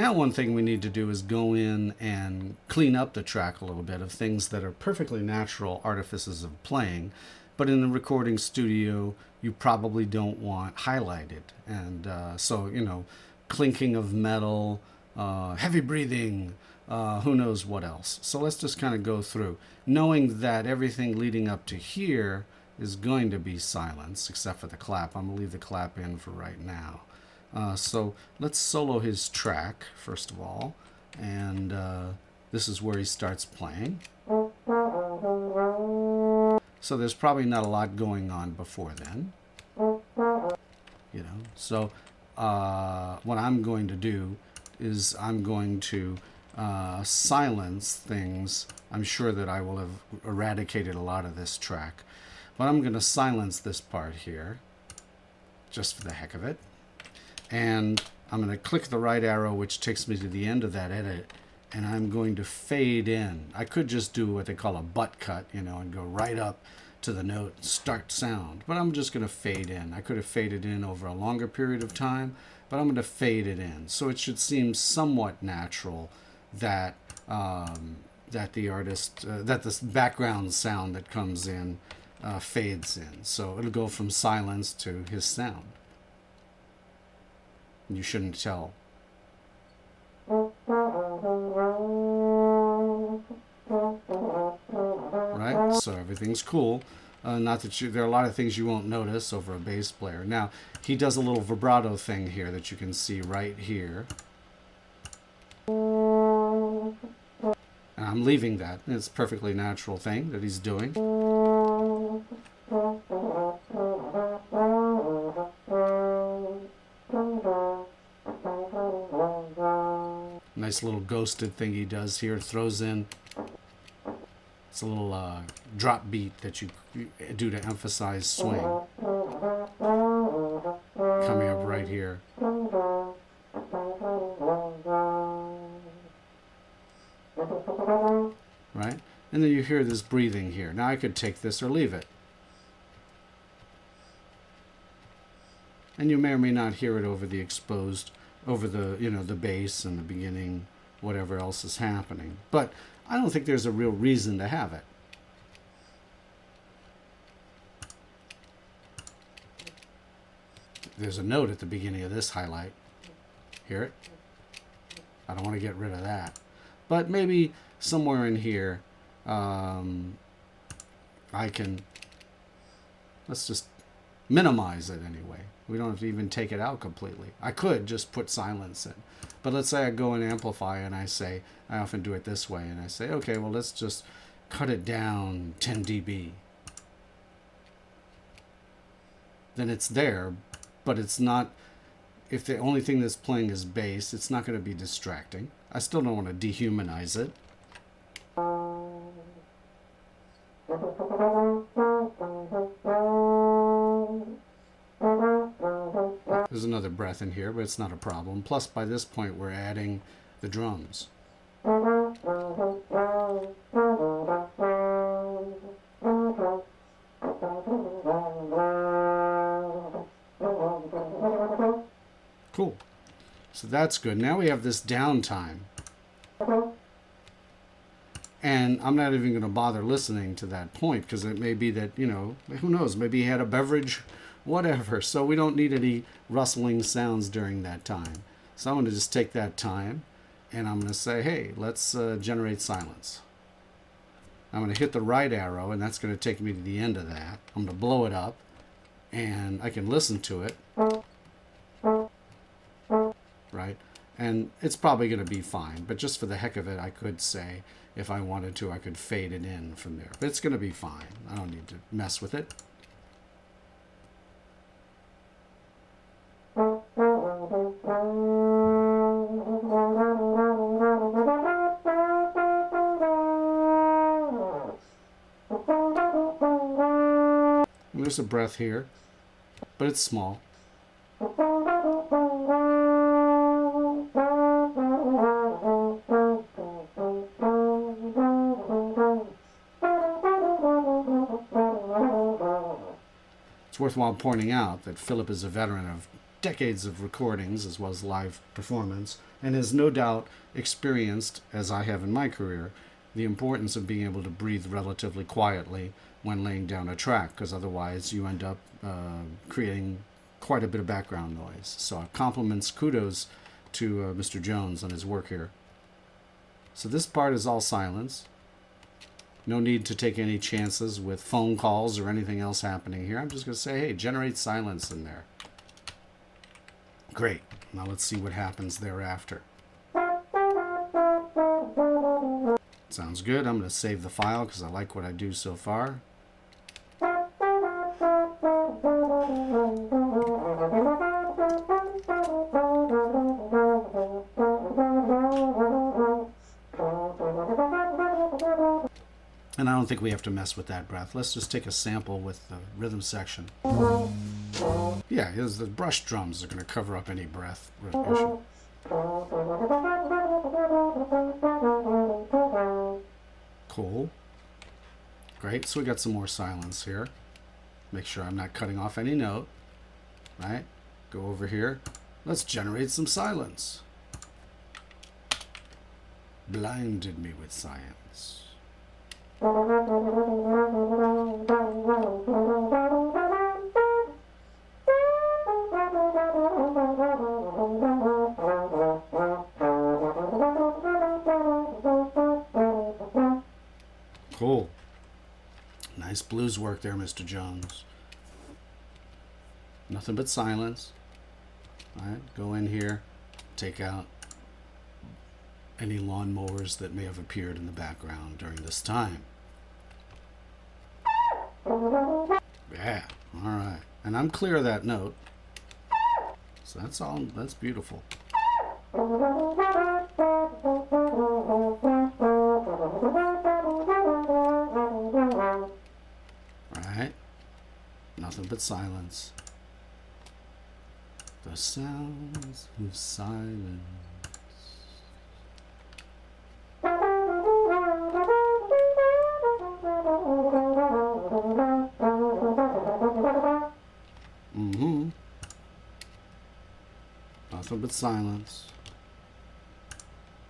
Now one thing we need to do is go in and clean up the track a little bit of things that are perfectly natural artifices of playing, but in the recording studio you probably don't want highlighted. And so, you know, clinking of metal, heavy breathing, who knows what else. So let's just kind of go through, knowing that everything leading up to here is going to be silence, except for the clap. I'm going to leave the clap in for right now. So let's solo his track, first of all. And this is where he starts playing. So there's probably not a lot going on before then. You know, so what I'm going to do is I'm going to silence things. I'm sure that I will have eradicated a lot of this track, but I'm going to silence this part here just for the heck of it, and I'm going to click the right arrow, which takes me to the end of that edit, and I'm going to fade in. I could just do what they call a butt cut, you know, and go right up to the note, start sound, but I'm just going to fade in. I could have faded in over a longer period of time, but I'm going to fade it in, so it should seem somewhat natural that that the artist, that this background sound that comes in fades in. So it'll go from silence to his sound. You shouldn't tell. Right? So everything's cool. Not that there are a lot of things you won't notice over a bass player. Now, he does a little vibrato thing here that you can see right here. And I'm leaving that. It's a perfectly natural thing that he's doing. Nice little ghosted thing he does here. Throws in. It's a little drop beat that you do to emphasize swing. Coming up right here. Right? And then you hear this breathing here. Now I could take this or leave it. And you may or may not hear it over the exposed, over the, you know, the bass and the beginning, whatever else is happening. But I don't think there's a real reason to have it. There's a note at the beginning of this highlight. Hear it? I don't want to get rid of that. But maybe somewhere in here, I can, let's just minimize it anyway. We don't have to even take it out completely. I could just put silence in. But let's say I go and amplify and I say, I often do it this way, and I say, okay, well, let's just cut it down 10 dB. Then it's there, but it's not, if the only thing that's playing is bass, it's not going to be distracting. I still don't want to dehumanize it. There's another breath in here, but it's not a problem. Plus, by this point, we're adding the drums. Cool. So that's good. Now we have this downtime. And I'm not even going to bother listening to that point, because it may be that, you know, who knows, maybe he had a beverage, whatever. So we don't need any rustling sounds during that time. So I'm going to just take that time and I'm going to say, hey, let's generate silence. I'm going to hit the right arrow, and that's going to take me to the end of that. I'm going to blow it up, and I can listen to it. Right? And it's probably going to be fine, but just for the heck of it, I could say, if I wanted to, I could fade it in from there. But it's going to be fine. I don't need to mess with it. And there's a breath here, but it's small. It's worthwhile pointing out that Philip is a veteran of decades of recordings as well as live performance, and has no doubt experienced, as I have in my career, the importance of being able to breathe relatively quietly when laying down a track, because otherwise you end up creating quite a bit of background noise. So compliments, kudos to Mr. Jones on his work here. So this part is all silence. No need to take any chances with phone calls or anything else happening here. I'm just going to say, hey, generate silence in there. Great. Now let's see what happens thereafter. Sounds good. I'm going to save the file because I like what I do so far. And I don't think we have to mess with that breath. Let's just take a sample with the rhythm section. Yeah, the brush drums are going to cover up any breath issue. Cool. Great, so we got some more silence here. Make sure I'm not cutting off any note. Right? Go over here. Let's generate some silence. Blinded me with science. Cool. Nice blues work there, Mr. Jones. Nothing but silence. All right, go in here, take out any lawnmowers that may have appeared in the background during this time. Yeah, all right. And I'm clear of that note. So that's all, that's beautiful. All right. Nothing but silence. The sounds of silence. Nothing but silence.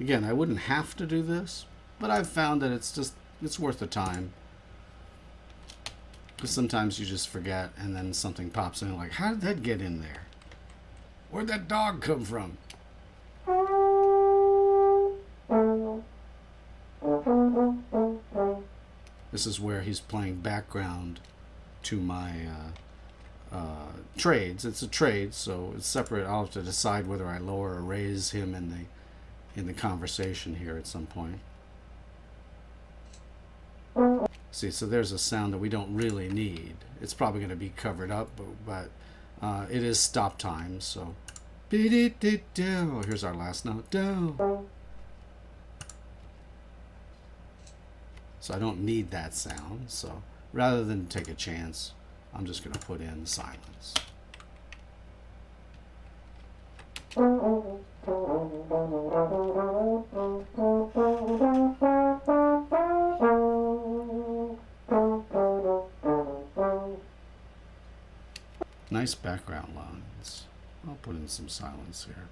Again, I wouldn't have to do this, but I've found that it's worth the time. Because sometimes you just forget and then something pops in like, how did that get in there? Where'd that dog come from? This is where he's playing background to my trades. It's a trade, so it's separate. I'll have to decide whether I lower or raise him in the conversation here at some point. See, so there's a sound that we don't really need. It's probably going to be covered up, but it is stop time, so. Here's our last note. Do. So I don't need that sound, so rather than take a chance, I'm just going to put in silence. Nice background lines. I'll put in some silence here.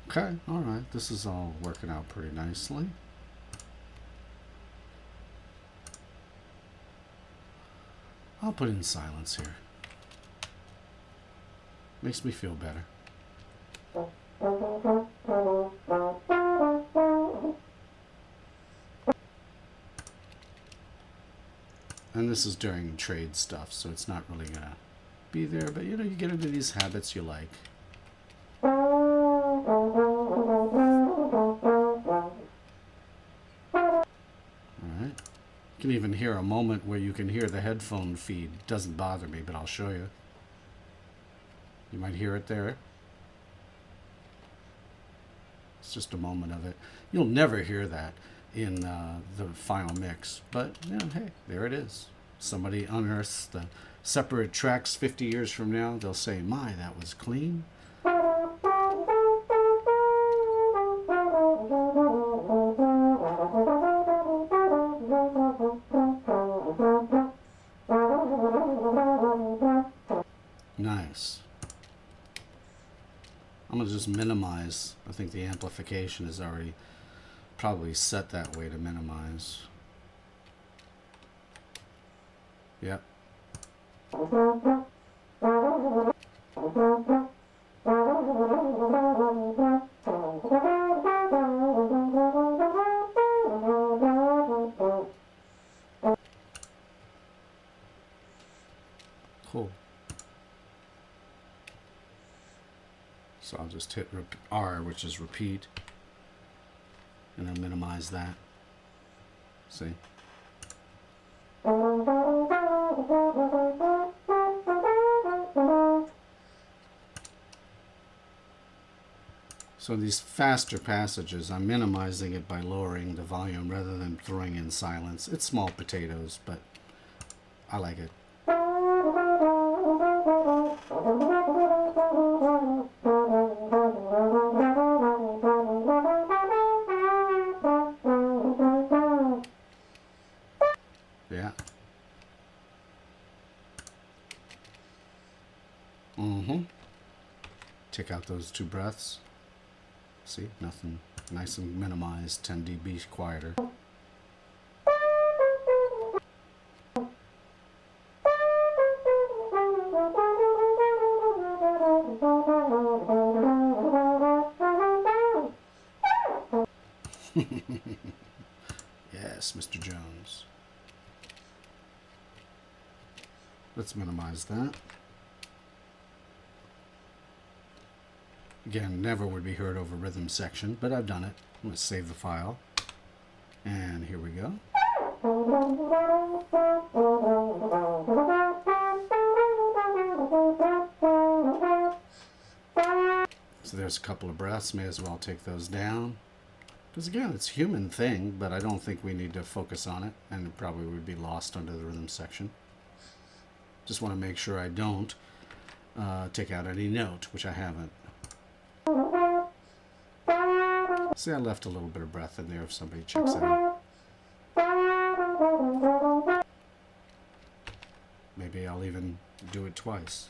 Okay, all right. This is all working out pretty nicely. I'll put in silence here. Makes me feel better. And this is during trade stuff, so it's not really gonna be there, but you know, you get into these habits you like. Alright. You can even hear a moment where you can hear the headphone feed. Doesn't bother me, but I'll show you. You might hear it there. It's just a moment of it. You'll never hear that in the final mix. But, you know, hey, there it is. Somebody unearths the separate tracks 50 years from now. They'll say, my, that was clean. Nice. I'm going to just minimize. I think the amplification is already probably set that way to minimize. Yep. Cool. So I'll just hit R, which is repeat, and then minimize that. See? So these faster passages, I'm minimizing it by lowering the volume rather than throwing in silence. It's small potatoes, but I like it. Yeah. Take out those two breaths. See, nothing. Nice and minimized, 10 dB quieter. Yes, Mr. Jones. Let's minimize that. Again, never would be heard over rhythm section, but I've done it. I'm going to save the file. And here we go. So there's a couple of breaths. May as well take those down. Because again, it's a human thing, but I don't think we need to focus on it. And it probably would be lost under the rhythm section. Just want to make sure I don't take out any note, which I haven't. See, I left a little bit of breath in there if somebody checks it out. Maybe I'll even do it twice.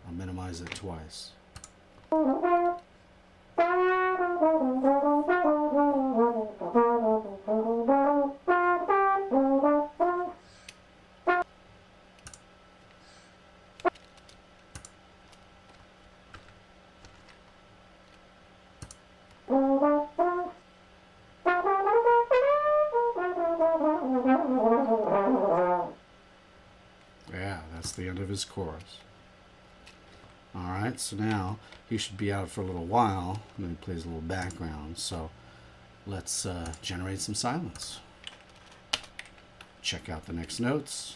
I'll minimize it twice. Yeah, that's the end of his chorus. Alright, so now he should be out for a little while, and then he plays a little background. So let's generate some silence. Check out the next notes.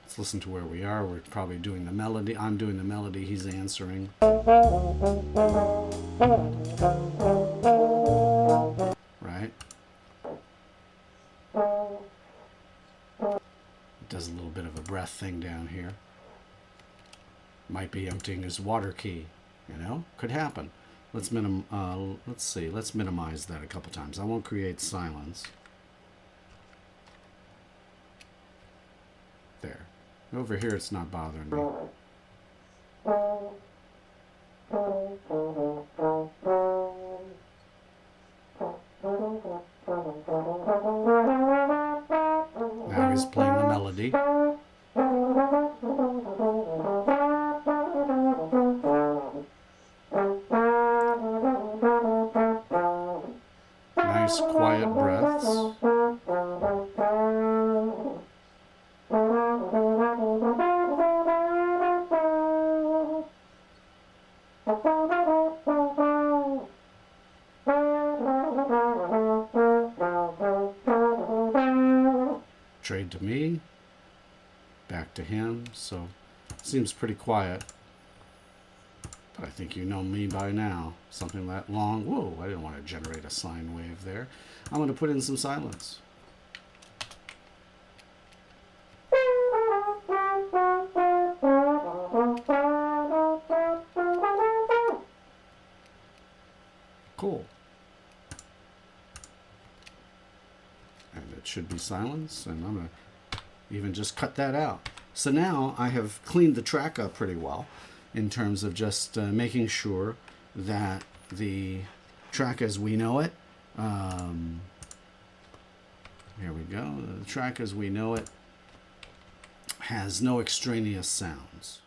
Let's listen to where we are. We're probably doing the melody. I'm doing the melody. He's answering. Right? It does a little bit of a breath thing down here. Might be emptying his water key. You know? Could happen. Let's see. Let's minimize that a couple times. I won't create silence. There. Over here, it's not bothering me. Now he's playing the melody. Nice, quiet breaths. Trade to me, back to him, so seems pretty quiet, but I think you know me by now. Something that long. Whoa, I didn't want to generate a sine wave there. I'm going to put in some silence. Cool. And it should be silence, and I'm going to even just cut that out. So now I have cleaned the track up pretty well in terms of just making sure that the track as we know it, here we go, the track as we know it has no extraneous sounds.